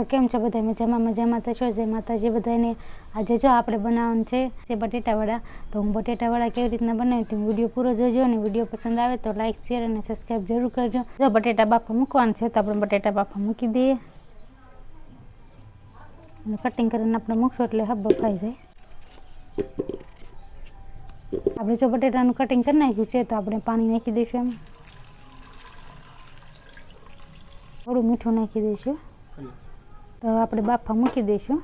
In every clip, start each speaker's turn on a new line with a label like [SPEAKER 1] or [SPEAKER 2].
[SPEAKER 1] Hello केम छो बधाई मजामां थशो। जय माताजी बधाईने। आज जो आपणे बनाववानुं छे बटेटावड़ा। तो हूँ बटेटावड़ा केवी रीतना बनावी तो विडियो पूरो जोजो ने विडियो पसंद आवे तो लाइक शेर और सब्सक्राइब जरूर करजो। जो बटेटा बाफा मूकवाना छे तो आपणे बटेटा बाफा मूकी दीए અને કટિંગ કરીને આપણે મૂકશું એટલે હબ બફાઈ જાય। આપણે જો બટેટાનું કટિંગ કરી નાખ્યું છે તો આપણે પાણી નાખી દઈશું। એમ થોડું મીઠું નાખી દઈશું। તો આપણે બાફા મૂકી દઈશું।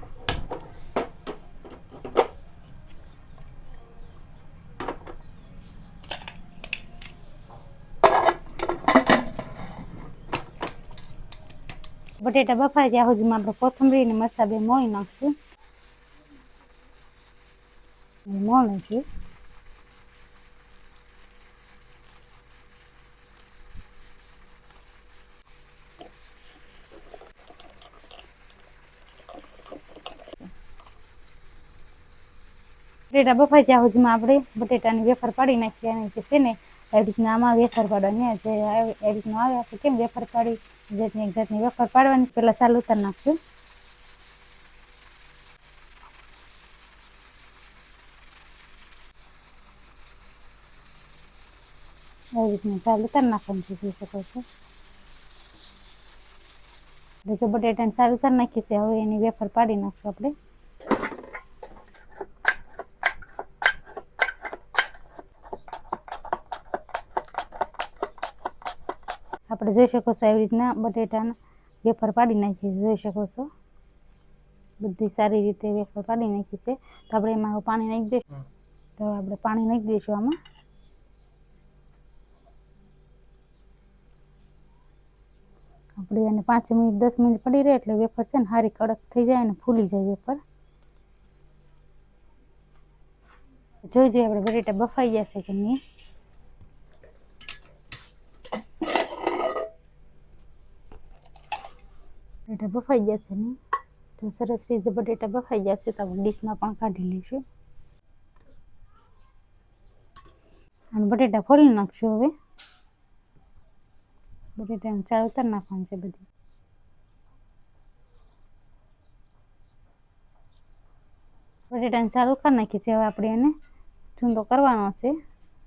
[SPEAKER 1] बटेटा बफाई ત્યાં સુધીમાં આપણે કોથમરી અને મરચાં બે મોળી નાખશું। મોળું છે बटेटा बफाई ત્યાં સુધીમાં આપણે બટેટાની વેફર પાડી નાખીએ। અને જે છે ને એ રીતના આમાં વેફર પાડવાની જે એ રીતનું આવે આપણે કેમ વેફર પાડી જાતની એક જાતની વેફર પાડવાની। પહેલાં ચાલુ ઉતારી નાખશું। એ રીતનું ચાલુ ઉતારી નાખવાનું છે જોઈ શકો છો। જો બટેટાને ચાલુ ઉતારી નાખી છે હવે એની વેફર પાડી નાખશું આપણે। આપણે જોઈ શકો છો એવી રીતના બટેટાના વેફર પાડી નાખી જોઈ શકો છો। બધી સારી રીતે વેફર પાડી નાખી છે। તો આપણે એમાં પાણી નાખી દઈશું। તો આપણે પાણી નાખી દઈશું આમાં। આપણે એને 5 મિનિટ 10 મિનિટ પડી રહે એટલે વેફર છે ને સારી કડક થઈ જાય અને ફૂલી જાય વેફર। જોઈ જોઈએ આપણે બટેટા બફાઈ જશે કે નહીં। बटेटा बफाई जशे नहीं तो सरस रीते बटेटा बफाई जशे तो આપણે ડીશમાં પણ કાઢી લઈશું। અને બટેટા ફોલી નાખશું। હવે બટેટાને ચાર ઉતારી નાખવાનું છે બધી। બટેટાને ચાર ઉતારી નાખી છે। હવે આપણે એને ચૂંદો કરવાનો છે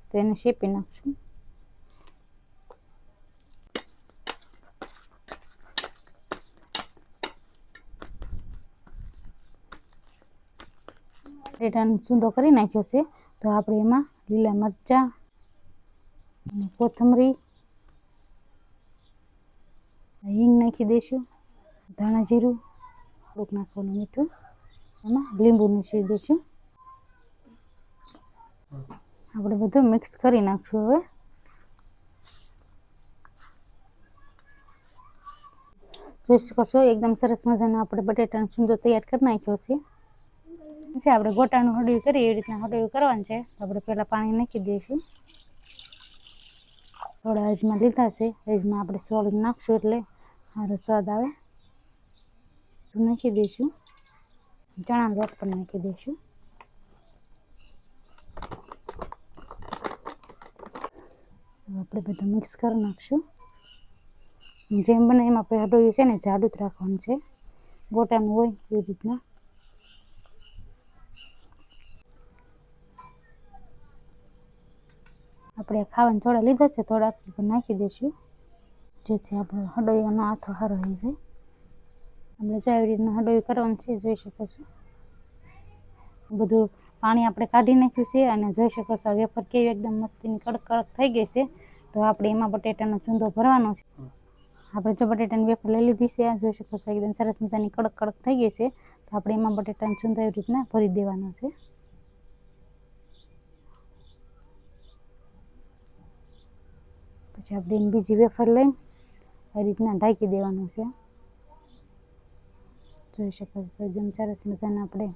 [SPEAKER 1] તો એને શેપી નાખશું। બટેટાનો ચૂંદો કરી નાખ્યો છે તો આપણે એમાં લીલા મરચાં અને કોથમરી હિંગ નાખી દઈશું। ધાણા જીરું થોડુંક નાખવાનું મીઠું એમાં લીંબુ નીચવી દઈશું। આપણે બધું મિક્સ કરી નાખશું। હવે જોઈ શકો છો એકદમ સરસ મજાનો આપણે બટેટાનો ચૂંદો તૈયાર કરી નાખ્યો છે। આપણે ગોટાનું હળવું કરીએ એવી રીતના હળવું કરવાનું છે। આપણે પહેલાં પાણી નાખી દઈશું। થોડા અજમા લીધા છે અજમા આપણે સોળી નાખશું એટલે સારો સ્વાદ આવે। નાખી દઈશું ચણાનો લોટ પણ નાખી દઈશું। આપણે બધું મિક્સ કરી નાખશું। જેમ બને એમ આપણે હળવું છે ને જાડું જ રાખવાનું છે ગોટાનું હોય એવી રીતના। આપણે ખાવાના થોડા લીધા છે થોડા નાખી દઈશું જેથી આપણો હળવીનો આથો સારો થઈ જાય। આપણે જો એવી રીતના હળવી કરવાનું છે જોઈ શકો છો। બધું પાણી આપણે કાઢી નાખ્યું છે અને જોઈ શકો છો વેફર કેવી એકદમ મસ્તીની કડક કડક થઈ ગઈ છે। તો આપણે એમાં બટેટાનો ચૂંદો ભરવાનો છે। આપણે જો બટેટાની વેફર લઈ લીધી છે જોઈ શકો છો એકદમ સરસ મજાની કડક કડક થઈ ગઈ છે। તો આપણે એમાં બટેટાનો ચૂંદો એવી રીતના ભરી દેવાનો છે। પછી આપણે એની બીજી વેફર લઈને આ રીતના ઢાંકી દેવાનું છે। જોઈ શકો છો એકદમ સરસ મજાના આપણે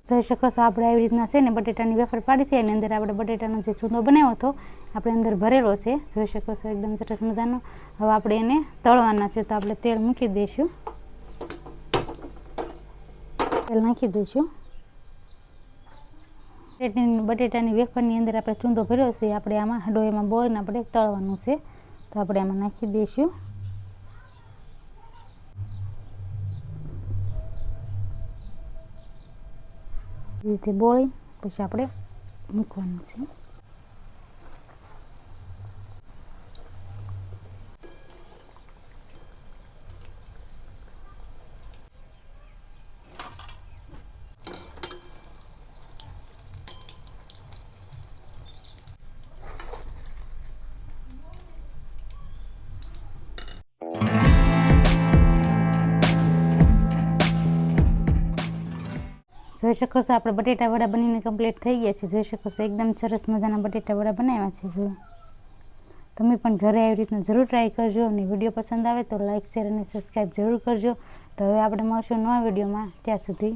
[SPEAKER 1] જોઈ શકો છો આપણે આવી રીતના છે ને બટેટાની વેફર પાડી છે એની અંદર આપણે બટેટાનો જે ચૂંદો બનાવ્યો હતો આપણે અંદર ભરેલો છે, જોઈ શકો છો એકદમ સરસ મજાનો. હવે આપણે એને તળવાના છે, તો આપણે તેલ મૂકી દઈશું, તેલ નાખી દઈશું. બટેટાની વેફરની અંદર આપણે ચૂંદો ભર્યો છે, આપણે આમાં હંડોળીમાં બોળીને આપણે તળવાનું છે, તો આપણે આમાં નાખી દઈશું. રીતે બોળી પછી આપણે મૂકવાનું છે. જોઈ શકો છો આપણે બટેટા વડા બનીને કમ્પ્લીટ થઈ ગયા છે. જોઈ શકો છો એકદમ સરસ મજાના બટેટા વડા બનાવ્યા છે. જો તમે પણ ઘરે આવી રીતના જરૂર ટ્રાય કરજો અને વિડીયો પસંદ આવે તો લાઇક, શેર અને સબસ્ક્રાઈબ જરૂર કરજો. તો હવે આપણે મળશું નવા વિડીયોમાં, ત્યાં સુધી